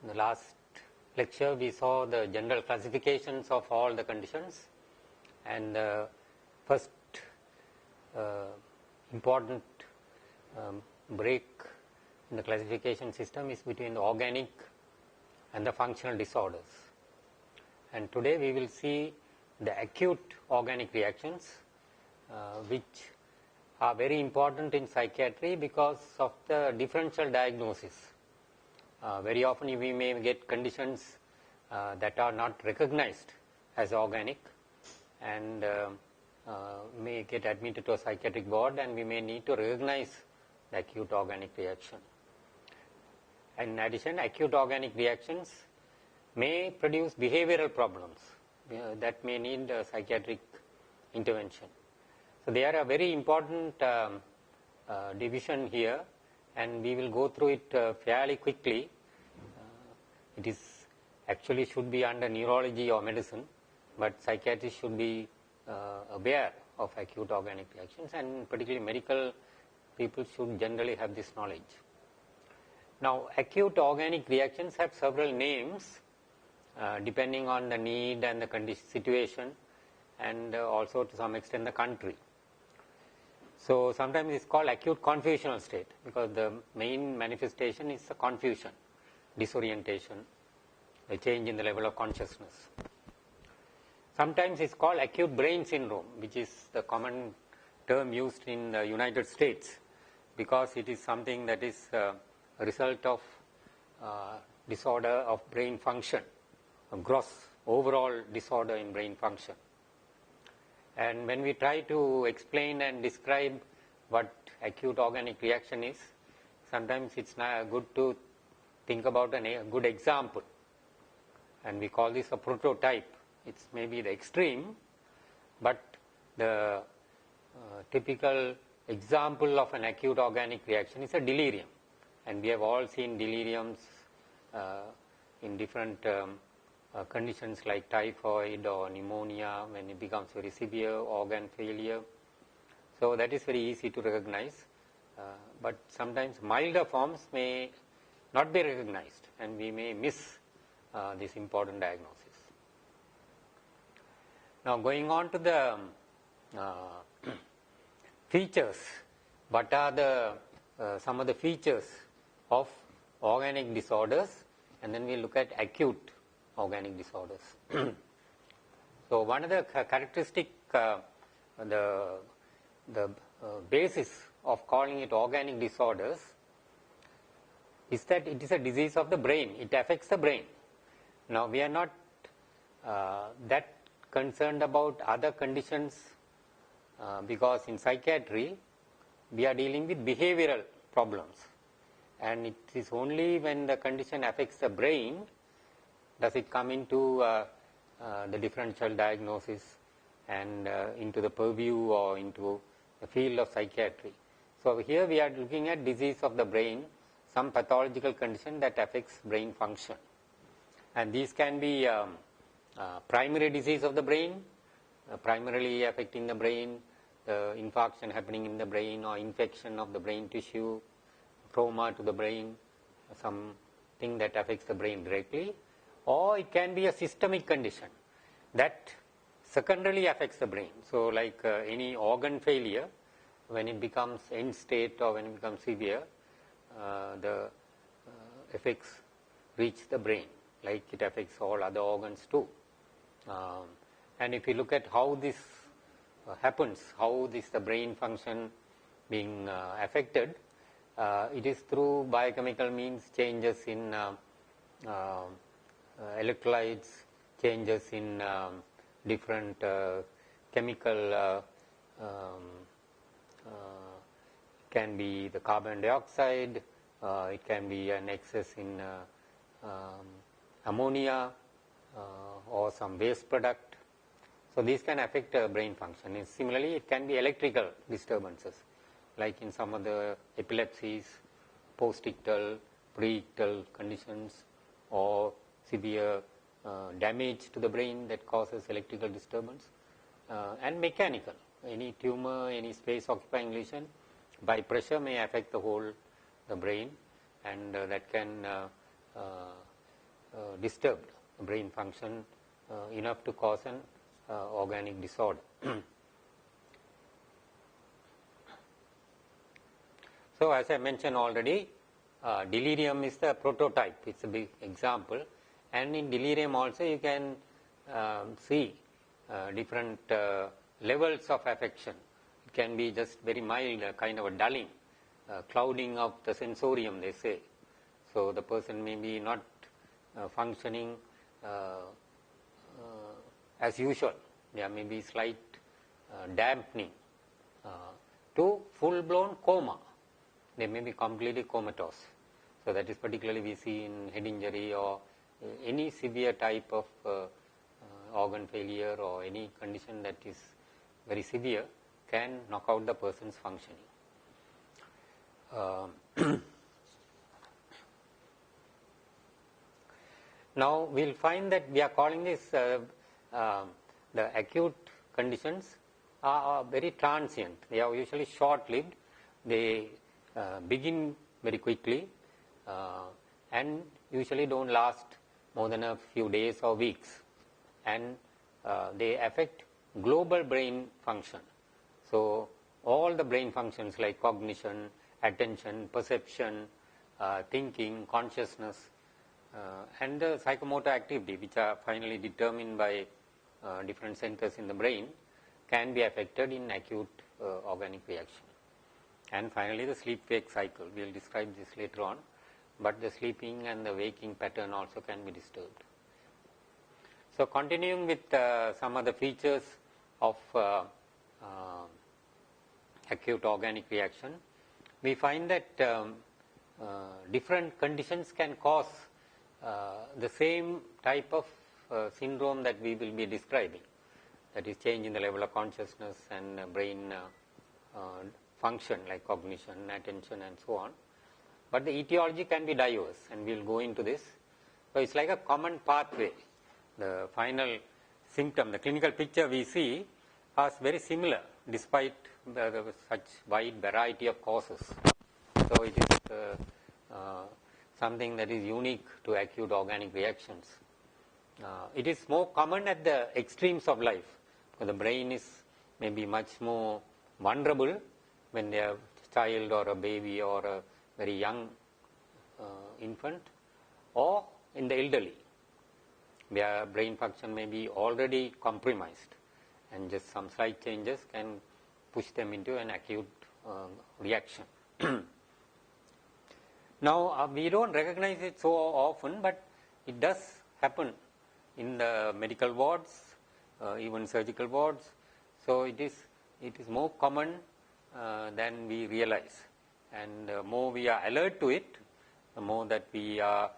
In the last lecture we saw the general classifications of all the conditions, and the first important break in the classification system is between the organic and the functional disorders. And today we will see the acute organic reactions, which are very important in psychiatry because of the differential diagnosis. Very often we may get conditions that are not recognized as organic, and may get admitted to a psychiatric ward, and we may need to recognize the acute organic reaction. In addition, acute organic reactions may produce behavioral problems that may need psychiatric intervention. So they are a very important division here, and we will go through it fairly quickly. It is actually should be under neurology or medicine, but psychiatrists should be aware of acute organic reactions, and particularly medical people should generally have this knowledge. Now, acute organic reactions have several names depending on the need and the situation, and also to some extent the country. So sometimes it's called acute confusional state because the main manifestation is the confusion, disorientation, a change in the level of consciousness. Sometimes it's called acute brain syndrome, which is the common term used in the United States because it is something that is a result of disorder of brain function, a gross overall disorder in brain function. And when we try to explain and describe what acute organic reaction is, sometimes it's not good to think about a good example, and we call this a prototype. It's maybe the extreme, but the typical example of an acute organic reaction is a delirium, and we have all seen deliriums in different conditions like typhoid or pneumonia when it becomes very severe, organ failure. So that is very easy to recognize, but sometimes milder forms may not be recognized, and we may miss this important diagnosis. Now, going on to the features, what are the some of the features of organic disorders, and then we look at acute organic disorders. So one of the characteristic, the basis of calling it organic disorders is that it is a disease of the brain. It affects the brain. Now we are not that concerned about other conditions because in psychiatry we are dealing with behavioral problems, and it is only when the condition affects the brain does it come into the differential diagnosis and into the purview or into the field of psychiatry. So here we are looking at disease of the brain, some pathological condition that affects brain function, and these can be primary disease of the brain, primarily affecting the brain, infarction happening in the brain or infection of the brain tissue, trauma to the brain, something that affects the brain directly, or it can be a systemic condition that secondarily affects the brain. So like any organ failure, when it becomes end state or when it becomes severe, the effects reach the brain, like it affects all other organs too. And if you look at how this happens, how the brain function being affected, it is through biochemical means, changes in electrolytes, changes in different chemical, can be the carbon dioxide, it can be an excess in ammonia or some waste product. So these can affect brain function. And similarly, it can be electrical disturbances, like in some of the epilepsies, post-ictal, pre-ictal conditions, or severe damage to the brain that causes electrical disturbance, and mechanical. Any tumor, any space occupying lesion by pressure may affect the brain, and that can disturbed brain function enough to cause an organic disorder. So, as I mentioned already, delirium is the prototype, it's a big example, and in delirium also you can see different levels of affection. It can be just very mild, kind of a dulling, clouding of the sensorium, they say. So, the person may be not functioning as usual. There may be slight dampening to full-blown coma. They may be completely comatose. So, that is particularly we see in head injury or any severe type of organ failure or any condition that is very severe can knock out the person's functioning. Now, we will find that we are calling this the acute conditions are very transient. They are usually short-lived. They begin very quickly and usually don't last more than a few days or weeks, and they affect global brain function. So, all the brain functions like cognition, attention, perception, thinking, consciousness, and the psychomotor activity, which are finally determined by different centers in the brain, can be affected in acute organic reaction. And finally, the sleep-wake cycle. We will describe this later on, but the sleeping and the waking pattern also can be disturbed. So, continuing with some of the features of acute organic reaction, we find that different conditions can cause the same type of syndrome that we will be describing, that is change in the level of consciousness and brain function like cognition, attention and so on. But the etiology can be diverse, and we will go into this. So, it is like a common pathway. The final symptom, the clinical picture we see are very similar despite such wide variety of causes. So, it is something that is unique to acute organic reactions. It is more common at the extremes of life, because the brain is maybe much more vulnerable when they are a child or a baby or a very young infant, or in the elderly, where brain function may be already compromised, and just some slight changes can push them into an acute reaction. Now, we don't recognize it so often, but it does happen in the medical wards, even surgical wards. So, it is more common than we realize, and the more we are alert to it, the more that we are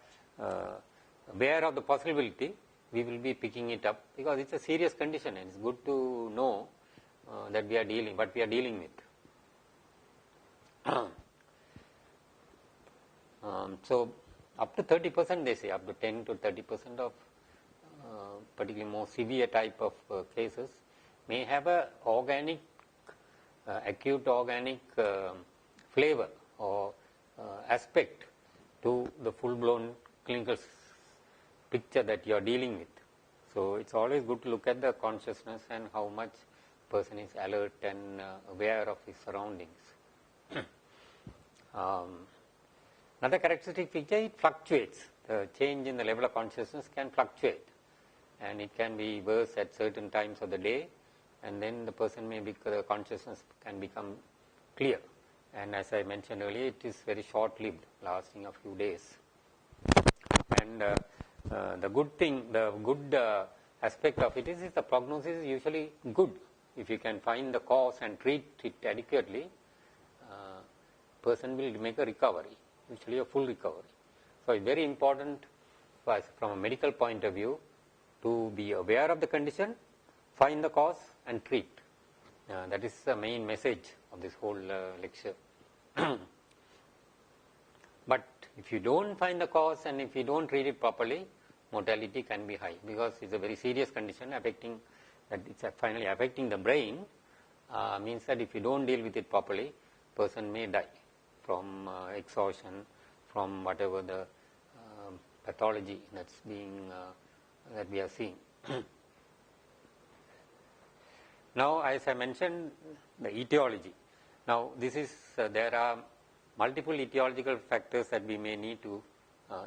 aware of the possibility, we will be picking it up, because it's a serious condition and it's good to know that we are dealing, what we are dealing with. So, up to 30%, they say, up to 10 to 30% of particularly more severe type of cases may have a organic, acute organic flavor or aspect to the full-blown clinical picture that you are dealing with. So, it's always good to look at the consciousness and how much person is alert and aware of his surroundings. Another characteristic feature, it fluctuates. The change in the level of consciousness can fluctuate, and it can be worse at certain times of the day, and then the person may be, the consciousness can become clear. And as I mentioned earlier, it is very short-lived, lasting a few days. And the good thing, the good aspect of it is the prognosis is usually good. If you can find the cause and treat it adequately, person will make a recovery, usually a full recovery. So, it's very important from a medical point of view to be aware of the condition, find the cause and treat. That is the main message of this whole lecture. But if you don't find the cause and if you don't treat it properly, mortality can be high, because it's a very serious condition affecting, that it's finally affecting the brain, means that if you don't deal with it properly, person may die from exhaustion, from whatever the pathology that's being that we are seeing. Now, as I mentioned, the etiology. Now, this is there are multiple etiological factors that we may need to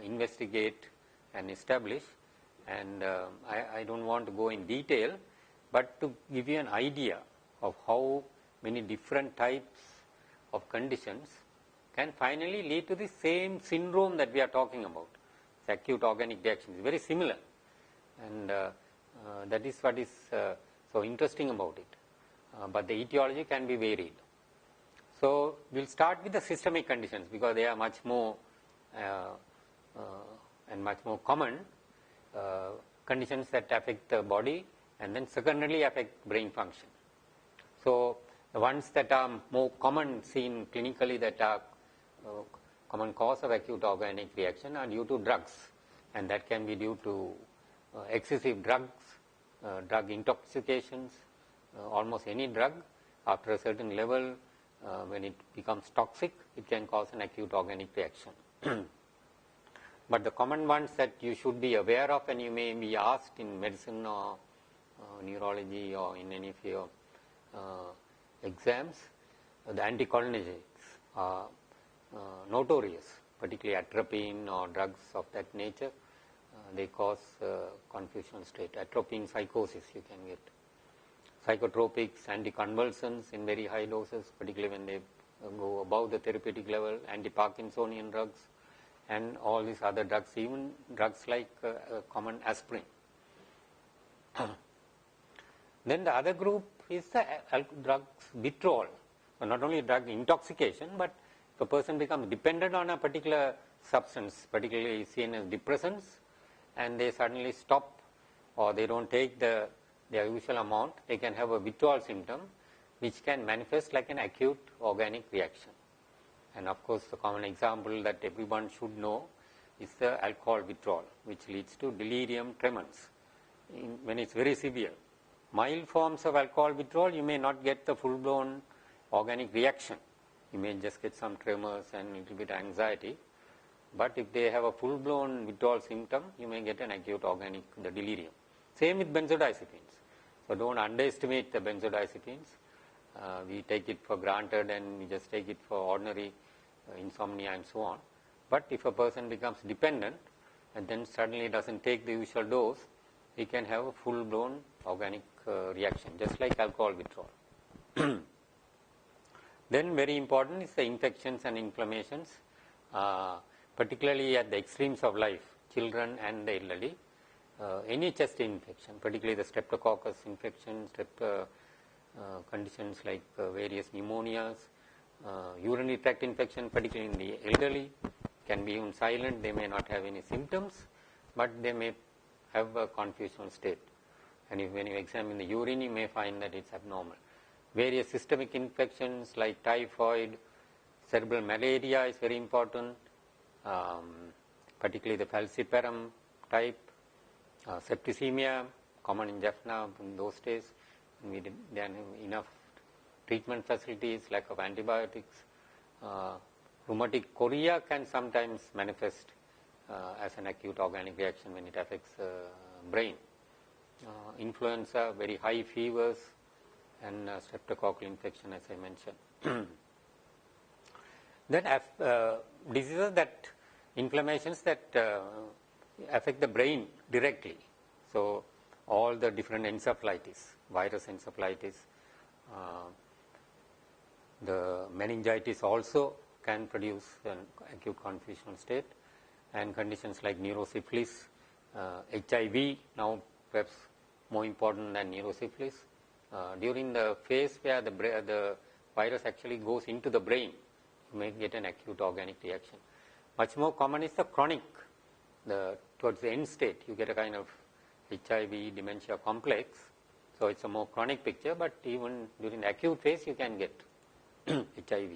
investigate and establish, and I don't want to go in detail, but to give you an idea of how many different types of conditions can finally lead to the same syndrome that we are talking about. It's acute organic reaction is very similar, and that is what is so interesting about it. But the etiology can be varied. So we'll start with the systemic conditions because they are much more and much more common conditions that affect the body and then secondarily affect brain function. So the ones that are more common seen clinically that are common cause of acute organic reaction are due to drugs, and that can be due to excessive drugs, drug intoxications, almost any drug after a certain level when it becomes toxic, it can cause an acute organic reaction. But the common ones that you should be aware of, and you may be asked in medicine or neurology or in any of your exams, the anticholinergics are notorious, particularly atropine or drugs of that nature. They cause confusional state. Atropine psychosis you can get. Psychotropics, anticonvulsants in very high doses, particularly when they go above the therapeutic level, anti-Parkinsonian drugs, and all these other drugs, even drugs like common aspirin. Then the other group is the drugs withdrawal. So not only drug intoxication, but if a person becomes dependent on a particular substance, particularly seen as depressants, and they suddenly stop or they don't take their usual amount, they can have a withdrawal symptom which can manifest like an acute organic reaction. And of course, the common example that everyone should know is the alcohol withdrawal, which leads to delirium tremens when it's very severe. Mild forms of alcohol withdrawal, you may not get the full-blown organic reaction. You may just get some tremors and a little bit anxiety. But if they have a full-blown withdrawal symptom, you may get an acute organic, the delirium. Same with benzodiazepines. So don't underestimate the benzodiazepines. We take it for granted and we just take it for ordinary insomnia and so on. But if a person becomes dependent and then suddenly doesn't take the usual dose, he can have a full-blown organic reaction, just like alcohol withdrawal. Then very important is the infections and inflammations, particularly at the extremes of life, children and the elderly. Any chest infection, particularly the streptococcus infection, conditions like various pneumonias, urinary tract infection, particularly in the elderly, can be even silent. They may not have any symptoms, but they may have a confusional state. And when you examine the urine, you may find that it's abnormal. Various systemic infections like typhoid, cerebral malaria is very important, particularly the falciparum type, septicemia, common in Jaffna in those days. We didn't have enough treatment facilities, lack of antibiotics. Rheumatic chorea can sometimes manifest as an acute organic reaction when it affects brain. Influenza, very high fevers, and streptococcal infection, as I mentioned. Then diseases that, inflammations that affect the brain directly. So all the different encephalitis, virus encephalitis, the meningitis also can produce an acute confusional state, and conditions like neurosyphilis, HIV, now perhaps more important than neurosyphilis. During the phase where the virus actually goes into the brain, you may get an acute organic reaction. Much more common is the chronic, towards the end state, you get a kind of HIV dementia complex. So it's a more chronic picture, but even during the acute phase, you can get HIV.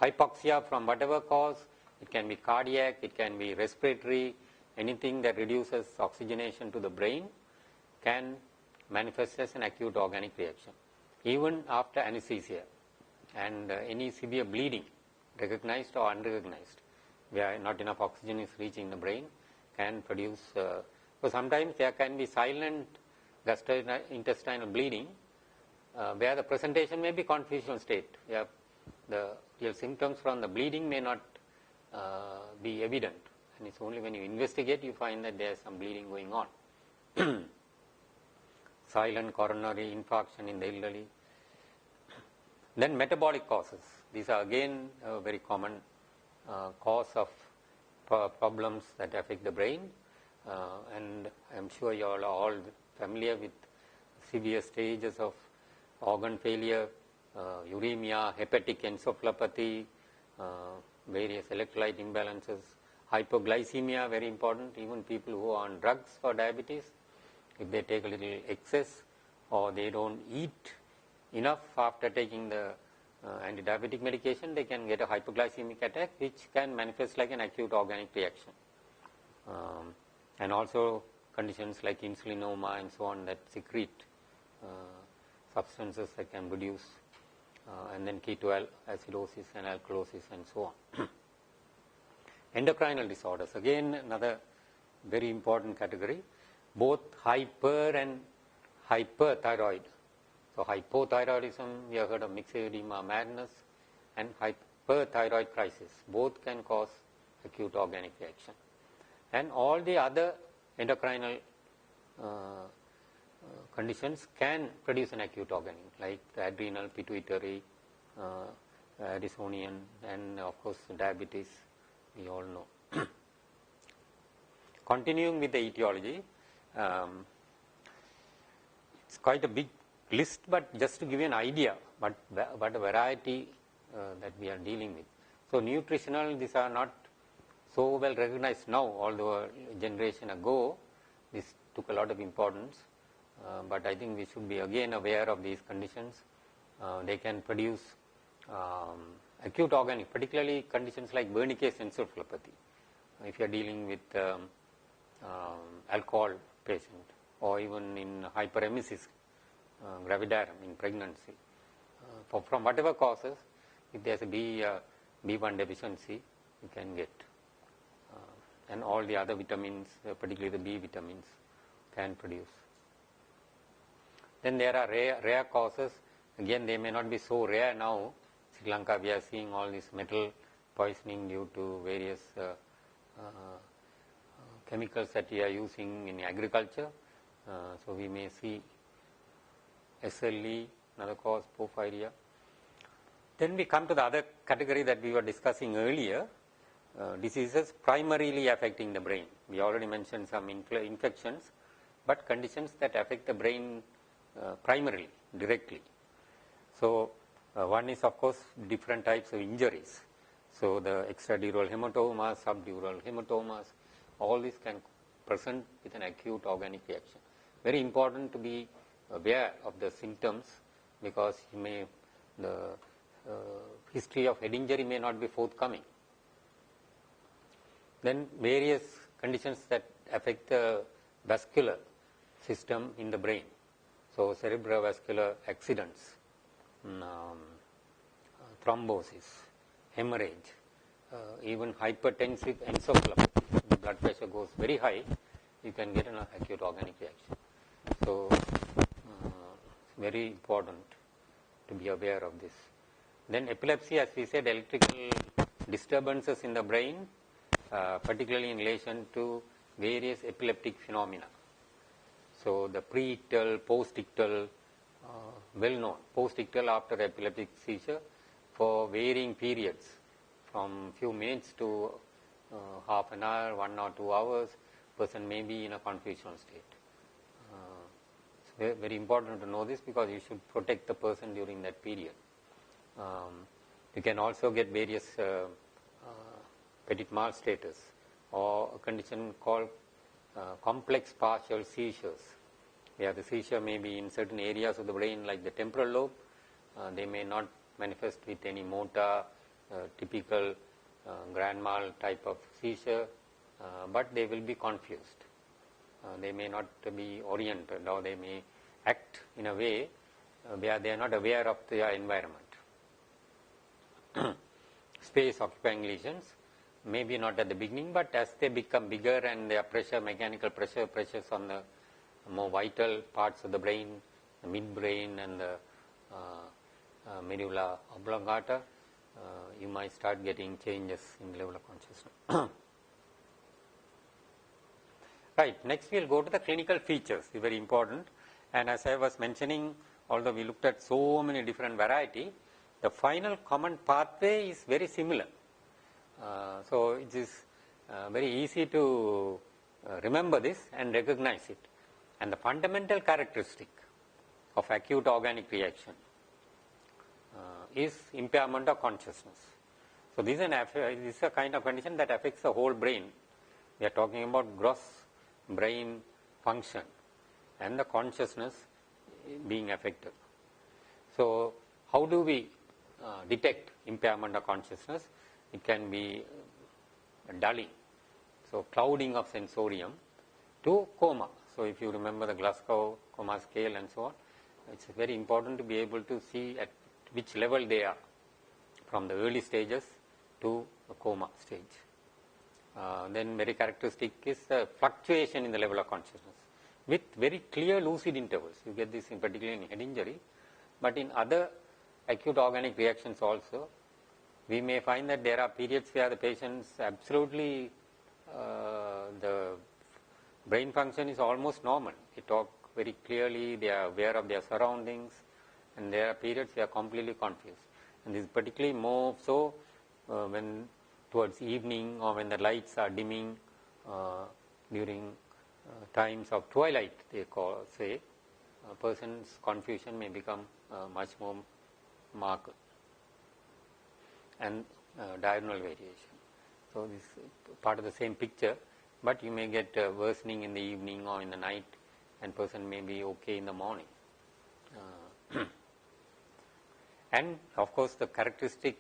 Hypoxia from whatever cause, it can be cardiac, it can be respiratory, anything that reduces oxygenation to the brain can manifest as an acute organic reaction. Even after anesthesia and any severe bleeding, recognized or unrecognized, where not enough oxygen is reaching the brain, can produce, so sometimes there can be silent gastrointestinal bleeding where the presentation may be confusional state. The real symptoms from the bleeding may not be evident, and it's only when you investigate you find that there's some bleeding going on. Silent coronary infarction in the elderly. Then metabolic causes. These are again a very common cause of problems that affect the brain, and I'm sure you all are all familiar with severe stages of organ failure, uremia, hepatic encephalopathy, various electrolyte imbalances, hypoglycemia, very important. Even people who are on drugs for diabetes, if they take a little excess or they don't eat enough after taking the anti-diabetic medication, they can get a hypoglycemic attack, which can manifest like an acute organic reaction. And also conditions like insulinoma and so on that secrete substances that can produce, and then ketoacidosis and alkalosis and so on. Endocrinal disorders, again another very important category, both hyper and hyperthyroid. So hypothyroidism, we have heard of myxedema madness, and hyperthyroid crisis, both can cause acute organic reaction. And all the other endocrinal conditions can produce an acute organic, like the adrenal, pituitary, Addisonian, and of course diabetes, we all know. Continuing with the etiology, it's quite a big list, but just to give you an idea what a variety that we are dealing with. So nutritional, these are not so well recognized now, although a generation ago this took a lot of importance, but I think we should be again aware of these conditions. They can produce acute organic, particularly conditions like Wernicke's encephalopathy. If you are dealing with alcohol patient, or even in hyperemesis gravidarum in pregnancy, from whatever causes, if there's a B1 deficiency, you can get, and all the other vitamins, particularly the B vitamins, can produce. Then there are rare causes. Again, they may not be so rare now. Sri Lanka, we are seeing all this metal poisoning due to various chemicals that we are using in agriculture. So we may see SLE, another cause, porphyria. Then we come to the other category that we were discussing earlier, diseases primarily affecting the brain. We already mentioned some infections, but conditions that affect the brain primarily, directly. So one is of course different types of injuries. So the extradural hematomas, subdural hematomas, all these can present with an acute organic reaction. Very important to be aware of the symptoms, because the history of head injury may not be forthcoming. Then various conditions that affect the vascular system in the brain. So cerebrovascular accidents, thrombosis, hemorrhage, even hypertensive encephalopathy. If the blood pressure goes very high, you can get an acute organic reaction. So it's very important to be aware of this. Then epilepsy, as we said, electrical disturbances in the brain, particularly in relation to various epileptic phenomena. So the pre-ictal, post-ictal, well known, post-ictal after epileptic seizure for varying periods, from few minutes to half an hour, 1 or 2 hours, person may be in a confusional state. It's very important to know this, because you should protect the person during that period. You can also get various petit mal status, or a condition called complex partial seizures, where the seizure may be in certain areas of the brain like the temporal lobe. They may not manifest with any motor, typical grand mal type of seizure, but they will be confused. They may not be oriented, or they may act in a way where they are not aware of their environment. Space occupying lesions, maybe not at the beginning, but as they become bigger and their pressure, mechanical pressures on the more vital parts of the brain, the midbrain and the medulla oblongata, you might start getting changes in the level of consciousness. Right, next we will go to the clinical features, very important. And as I was mentioning, although we looked at so many different variety, the final common pathway is very similar. So it is very easy to remember this and recognize it. And the fundamental characteristic of acute organic reaction is impairment of consciousness. So this is a kind of condition that affects the whole brain. We are talking about gross brain function and the consciousness being affected. So how do we detect impairment of consciousness? It can be dulling, so clouding of sensorium, to coma. So if you remember the Glasgow coma scale and so on, it's very important to be able to see at which level they are from the early stages to the coma stage. Then very characteristic is the fluctuation in the level of consciousness with very clear lucid intervals. You get this in particular in head injury, but in other acute organic reactions also, we may find that there are periods where the patients absolutely, the brain function is almost normal. They talk very clearly, they are aware of their surroundings, and there are periods they are completely confused. And this is particularly more so when towards evening or when the lights are dimming during times of twilight, they say, a person's confusion may become much more marked. And diurnal variation. So this is part of the same picture, but you may get worsening in the evening or in the night, and person may be okay in the morning. And of course the characteristic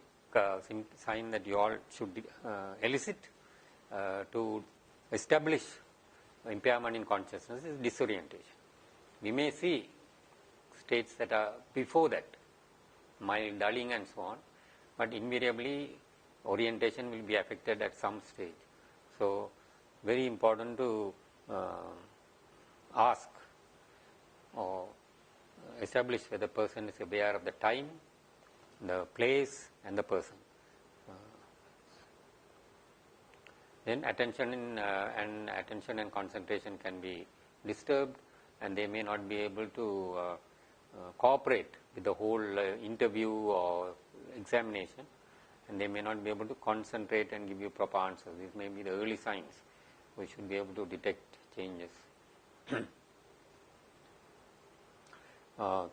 sign that you all should elicit to establish impairment in consciousness is disorientation. We may see states that are before that, mild dulling and so on, but invariably orientation will be affected at some stage. So very important to ask or establish whether the person is aware of the time, the place and the person. Then attention and concentration can be disturbed, and they may not be able to cooperate with the whole interview or examination, and they may not be able to concentrate and give you proper answers. These may be the early signs. We should be able to detect changes.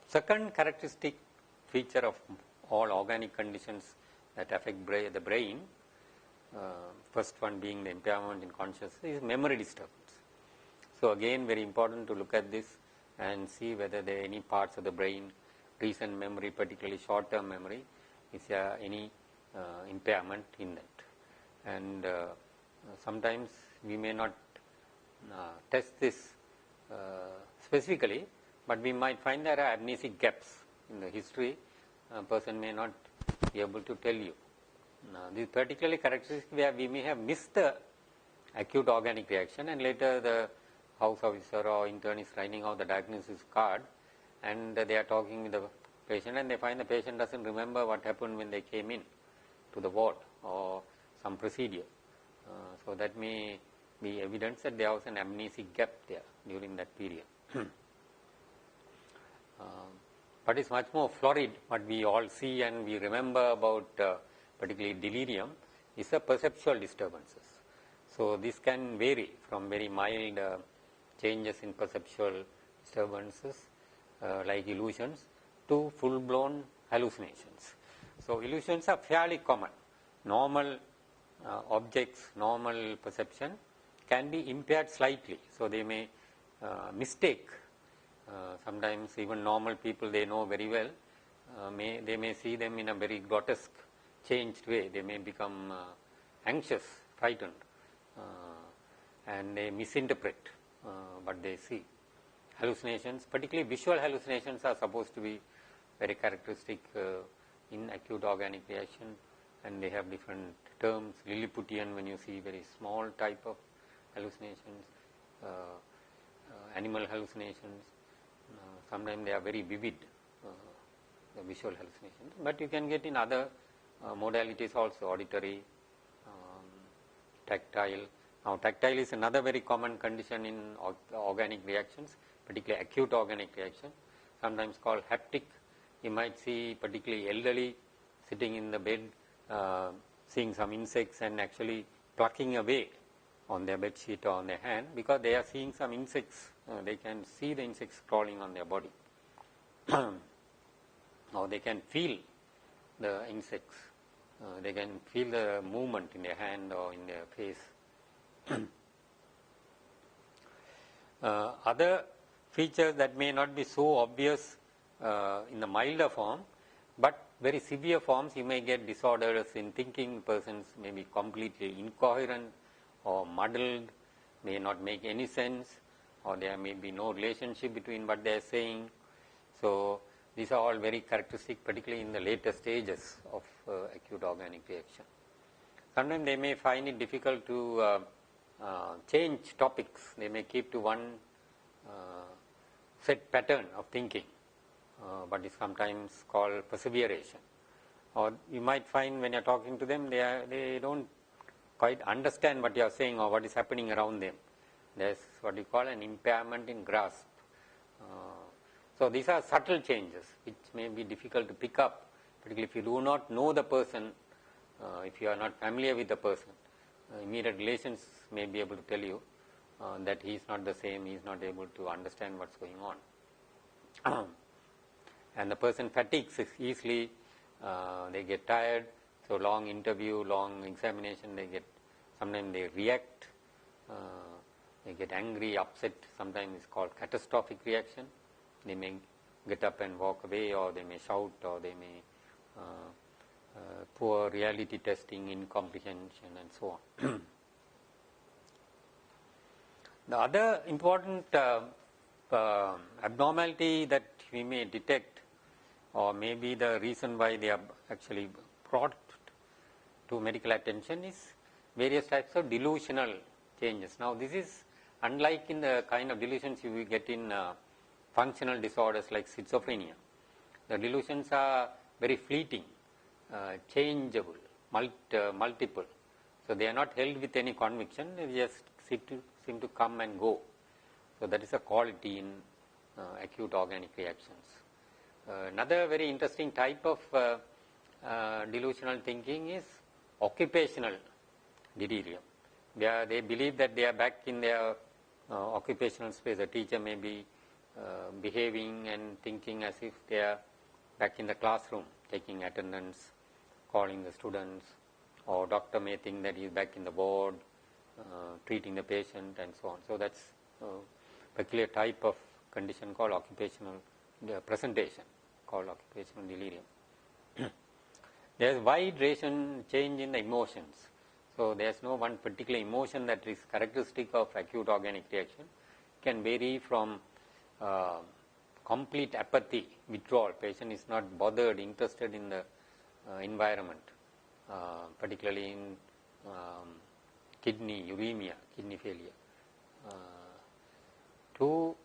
Second characteristic feature of all organic conditions that affect the brain, first one being the impairment in consciousness, is memory disturbance. So again, very important to look at this and see whether there are any parts of the brain, recent memory, particularly short-term memory, is there any impairment in that. And sometimes we may not test this specifically, but we might find there are amnesic gaps in the history. A person may not be able to tell you. This is particularly characteristic where we may have missed the acute organic reaction, and later the house officer or intern is writing out the diagnosis card, and they are talking with the patient, and they find the patient doesn't remember what happened when they came in to the ward or some procedure. So that may be evidence that there was an amnesic gap there during that period. But it's much more florid. What we all see and we remember about particularly delirium is the perceptual disturbances. So this can vary from very mild changes in perceptual disturbances like illusions to full-blown hallucinations. So illusions are fairly common. Normal objects, normal perception can be impaired slightly. So they may mistake. Sometimes even normal people they know very well, they may see them in a very grotesque, changed way. They may become anxious, frightened, and they misinterpret what they see. Hallucinations, particularly visual hallucinations, are supposed to be very characteristic in acute organic reaction, and they have different terms. Lilliputian, when you see very small type of hallucinations, animal hallucinations, sometimes they are very vivid, the visual hallucinations, but you can get in other modalities also, auditory, tactile. Now tactile is another very common condition in organic reactions, particularly acute organic reaction, sometimes called haptic. You might see particularly elderly sitting in the bed, seeing some insects and actually plucking away on their bed sheet or on their hand, because they are seeing some insects. They can see the insects crawling on their body or they can feel the insects. They can feel the movement in their hand or in their face. Other features that may not be so obvious in the milder form, but very severe forms, you may get disorders in thinking. Persons may be completely incoherent or muddled, may not make any sense, or there may be no relationship between what they are saying. So these are all very characteristic, particularly in the later stages of acute organic reaction. Sometimes they may find it difficult to change topics. They may keep to one set pattern of thinking, what is sometimes called perseveration. Or you might find when you are talking to them, they don't quite understand what you are saying or what is happening around them. There is what you call an impairment in grasp. So these are subtle changes which may be difficult to pick up, particularly if you do not know the person, if you are not familiar with the person. Immediate relations may be able to tell you that he is not the same, he is not able to understand what is going on. And the person fatigues easily, they get tired, so long interview, long examination, sometimes they react, they get angry, upset, sometimes it's called catastrophic reaction. They may get up and walk away, or they may shout, or they may poor reality testing, incomprehension, and so on. The other important abnormality that we may detect, or maybe the reason why they are actually brought to medical attention, is various types of delusional changes. Now this is unlike in the kind of delusions you will get in functional disorders like schizophrenia. The delusions are very fleeting, changeable, multiple. So they are not held with any conviction, they just seem to come and go. So that is a quality in acute organic reactions. Another very interesting type of delusional thinking is occupational delirium. They believe that they are back in their occupational space. A teacher may be behaving and thinking as if they are back in the classroom, taking attendance, calling the students, or doctor may think that he is back in the ward, treating the patient, and so on. So that's a peculiar type of condition called occupational presentation, called occupational delirium. There is wide range change in the emotions. So there is no one particular emotion that is characteristic of acute organic reaction. It can vary from complete apathy, withdrawal, patient is not bothered, interested in the environment, particularly in kidney uremia, kidney failure, to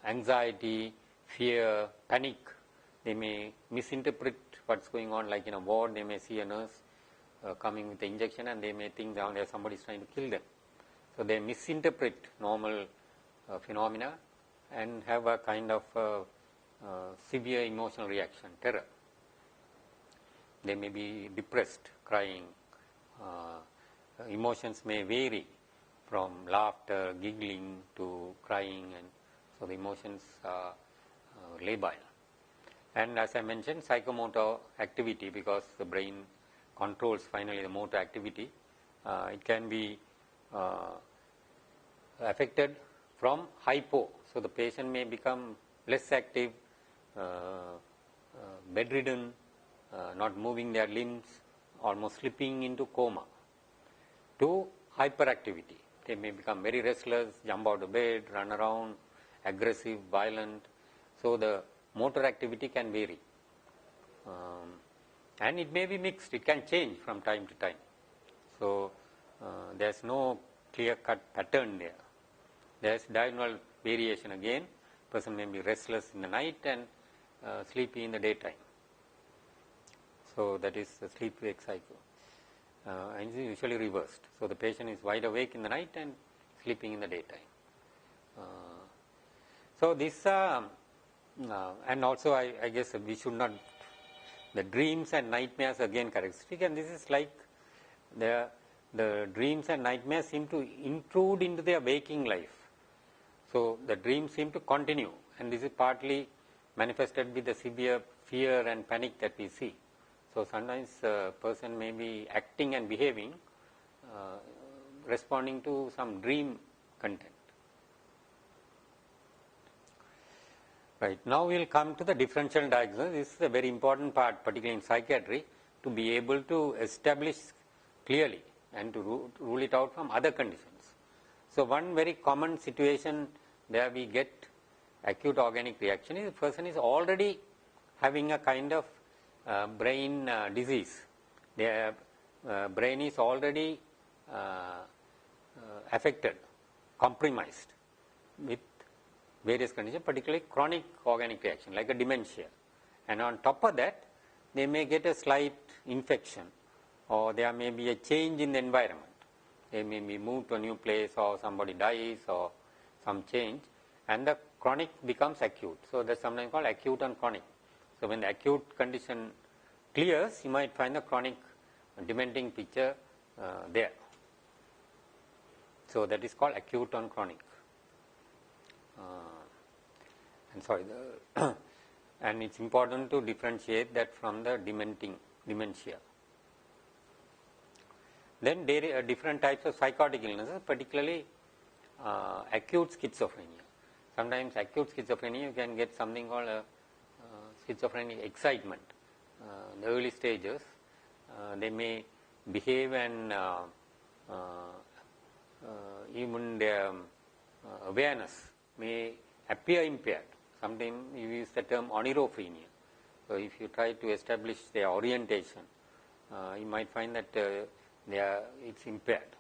anxiety, fear, panic. They may misinterpret what's going on, like in a ward they may see a nurse coming with the injection and they may think down there somebody is trying to kill them. So they misinterpret normal phenomena and have a kind of severe emotional reaction, terror. They may be depressed, crying. Emotions may vary from laughter, giggling to crying, and so the emotions are labile. And as I mentioned, psychomotor activity, because the brain controls finally the motor activity, it can be affected from hypo. So the patient may become less active, bedridden, not moving their limbs, almost slipping into coma, to hyperactivity. They may become very restless, jump out of bed, run around, aggressive, violent. So the motor activity can vary. and it may be mixed, it can change from time to time. So, there is no clear cut pattern there. There is diurnal variation again. Person may be restless in the night and sleepy in the daytime. So, that is the sleep-wake cycle, and it is usually reversed. So, the patient is wide awake in the night and sleeping in the daytime. So, this and also I guess we should not, the dreams and nightmares again characteristic, and this is like the dreams and nightmares seem to intrude into their waking life. So, the dreams seem to continue, and this is partly manifested with the severe fear and panic that we see. So, sometimes a person may be acting and behaving responding to some dream content. Right. Now, we will come to the differential diagnosis. This is a very important part, particularly in psychiatry, to be able to establish clearly and to rule it out from other conditions. So, one very common situation there we get acute organic reaction is the person is already having a kind of brain disease. Their brain is already affected, compromised with various conditions, particularly chronic organic reaction like a dementia, and on top of that they may get a slight infection, or there may be a change in the environment. They may be moved to a new place, or somebody dies, or some change, and the chronic becomes acute. So, that is sometimes called acute and chronic. So, when the acute condition clears, you might find the chronic dementing picture there. So, that is called acute and chronic. And it is important to differentiate that from the dementia. Then there are different types of psychotic illnesses, particularly acute schizophrenia. Sometimes acute schizophrenia you can get something called a schizophrenic excitement. The early stages, they may behave and even their awareness may appear impaired. Sometimes you use the term onirophrenia. So, if you try to establish their orientation, you might find that it's impaired.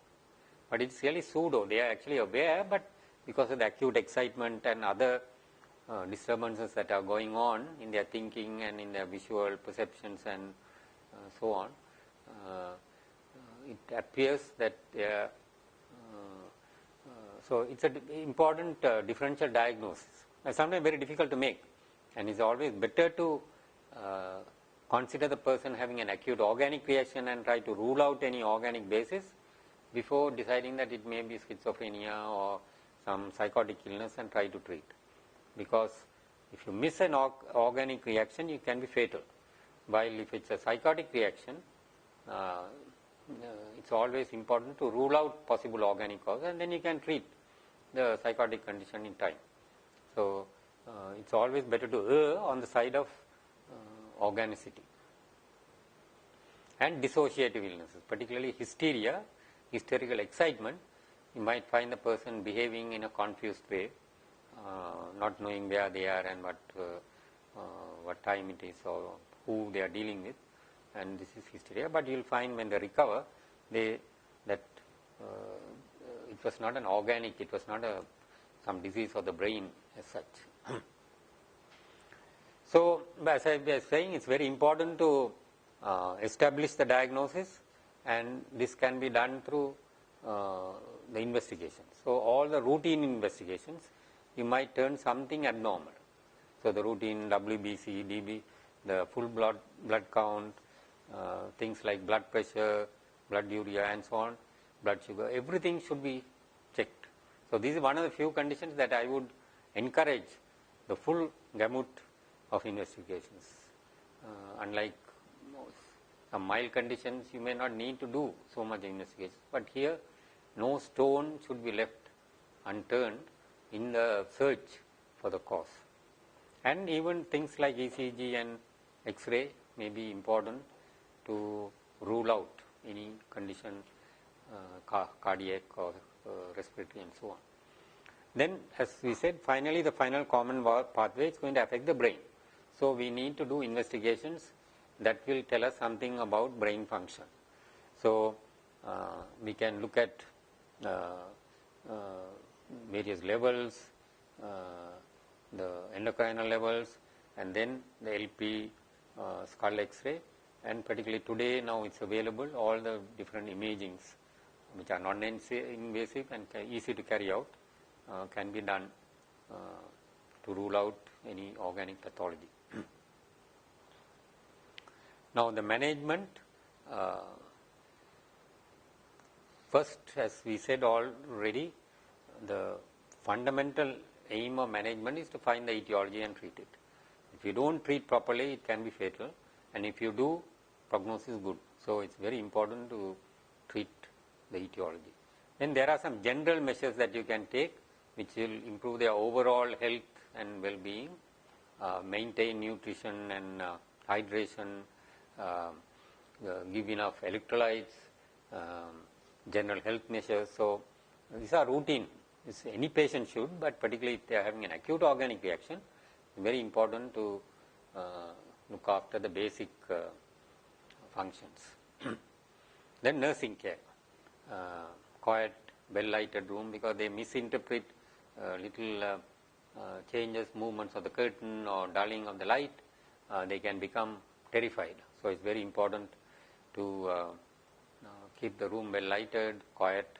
But it's really pseudo. They are actually aware, but because of the acute excitement and other disturbances that are going on in their thinking and in their visual perceptions and so on, it appears that they are. So, it's an important differential diagnosis. Sometimes very difficult to make, and it's always better to consider the person having an acute organic reaction and try to rule out any organic basis before deciding that it may be schizophrenia or some psychotic illness and try to treat. Because if you miss an organic reaction, it can be fatal. While if it's a psychotic reaction, it's always important to rule out possible organic cause, and then you can treat the psychotic condition in time. So, it's always better to err on the side of organicity. And dissociative illnesses, particularly hysteria, hysterical excitement, you might find the person behaving in a confused way, not knowing where they are and what time it is or who they are dealing with, and this is hysteria. But you will find when they recover, it was not an organic, it was not some disease of the brain as such. So, as I was saying, it is very important to establish the diagnosis, and this can be done through the investigations. So, all the routine investigations, you might turn something abnormal. So, the routine WBC, DB, the full blood count, things like blood pressure, blood urea and so on, blood sugar, everything should be checked. So, this is one of the few conditions that I would encourage the full gamut of investigations. Unlike some mild conditions, you may not need to do so much investigation, but here no stone should be left unturned in the search for the cause. And even things like ECG and X-ray may be important to rule out any condition, cardiac or respiratory and so on. Then, as we said, finally the final common pathway is going to affect the brain. So, we need to do investigations that will tell us something about brain function. So, we can look at various levels, the endocrinal levels, and then the LP skull X-ray, and particularly today now it's available, all the different imagings which are non-invasive and easy to carry out can be done to rule out any organic pathology. Now the management, first, as we said already, the fundamental aim of management is to find the etiology and treat it. If you don't treat properly, it can be fatal, and if you do, prognosis is good. So it's very important to treat the etiology. Then there are some general measures that you can take which will improve their overall health and well-being, maintain nutrition and hydration, give enough electrolytes, general health measures. So these are routine. Any patient should, but particularly if they are having an acute organic reaction, it's very important to look after the basic functions. Then nursing care, quiet, well-lighted room, because they misinterpret little changes, movements of the curtain or dulling of the light, they can become terrified. So it's very important to keep the room well-lighted, quiet,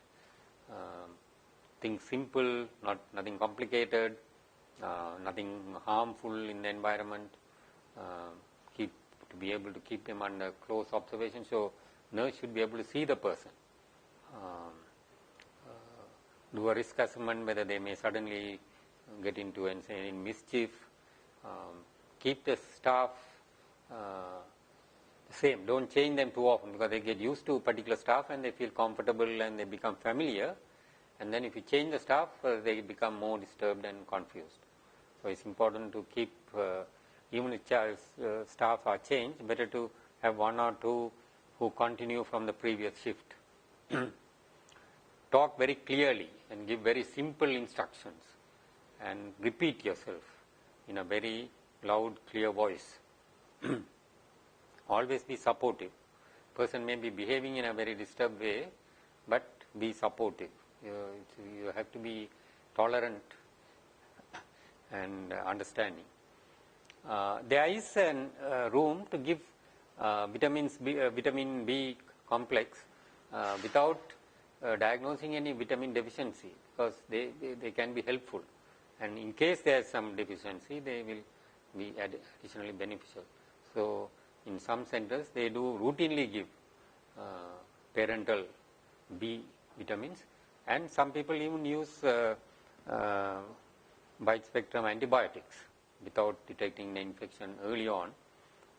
things simple, nothing complicated, nothing harmful in the environment, to be able to keep them under close observation. So nurse should be able to see the person, do a risk assessment whether they may suddenly get into any mischief, keep the staff same, don't change them too often, because they get used to particular staff and they feel comfortable and they become familiar, and then if you change the staff, they become more disturbed and confused. So it's important to keep, even if staff are changed, better to have one or two who continue from the previous shift. Talk very clearly and give very simple instructions and repeat yourself in a very loud, clear voice. Always be supportive. Person may be behaving in a very disturbed way, but be supportive. You have to be tolerant and understanding. There is a room to give vitamin B complex without diagnosing any vitamin deficiency, because they can be helpful, and in case there is some deficiency, they will be additionally beneficial. So in some centers they do routinely give parental B vitamins, and some people even use wide spectrum antibiotics without detecting the infection early on,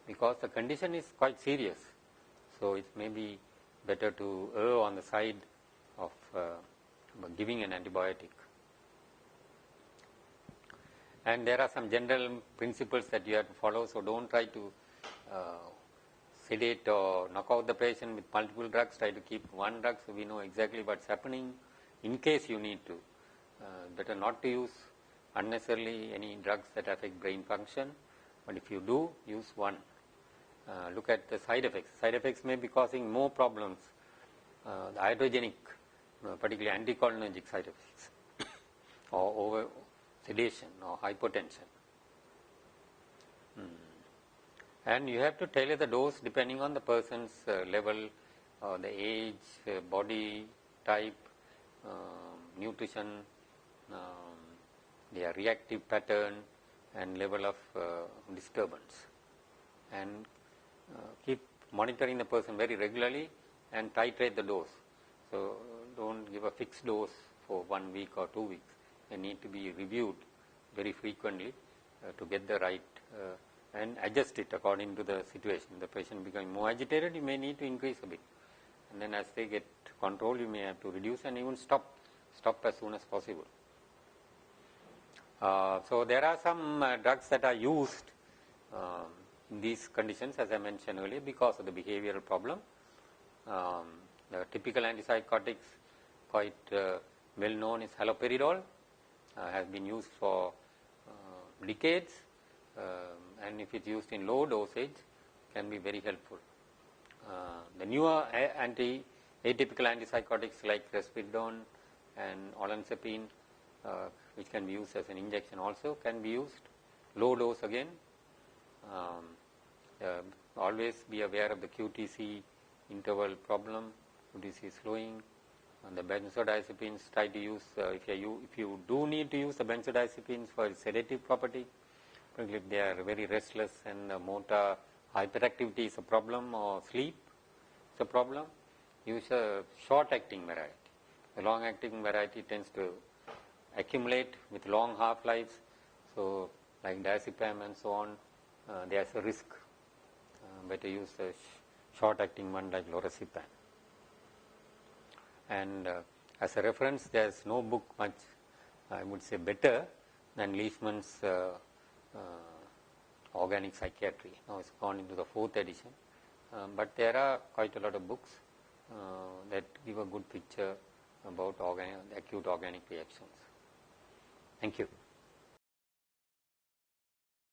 because the condition is quite serious. So it may be better to err on the side of giving an antibiotic. And there are some general principles that you have to follow, so don't try to sedate or knock out the patient with multiple drugs. Try to keep one drug so we know exactly what's happening in case you need to. Better not to use unnecessarily any drugs that affect brain function, but if you do, use one. Look at the side effects. Side effects may be causing more problems, the iatrogenic, particularly anticholinergic side effects, or over sedation or hypotension. And you have to tailor the dose depending on the person's level, the age, body type, nutrition, their reactive pattern and level of disturbance. And keep monitoring the person very regularly and titrate the dose. So don't give a fixed dose for 1 week or 2 weeks. They need to be reviewed very frequently to get the right and adjust it according to the situation. If the patient becoming more agitated, you may need to increase a bit, and then as they get control, you may have to reduce and even stop as soon as possible. So there are some drugs that are used in these conditions, as I mentioned earlier, because of the behavioral problem. The typical antipsychotics, quite well known, is haloperidol, has been used for decades, and if it's used in low dosage, can be very helpful. The newer atypical antipsychotics like risperidone and olanzapine, which can be used as an injection, also can be used. Low dose again. Always be aware of the QTC interval problem, QTC slowing. And the benzodiazepines, try to use, if you do need to use the benzodiazepines for sedative property, particularly if they are very restless and motor hyperactivity is a problem or sleep is a problem, use a short acting variety. The long acting variety tends to accumulate with long half lives, so like diazepam and so on, there is a risk. Better use a short acting one like lorazepam. And as a reference, there is no book much, I would say, better than Leishman's Organic Psychiatry. Now it's gone into the 4th edition, but there are quite a lot of books that give a good picture about acute organic reactions. Thank you.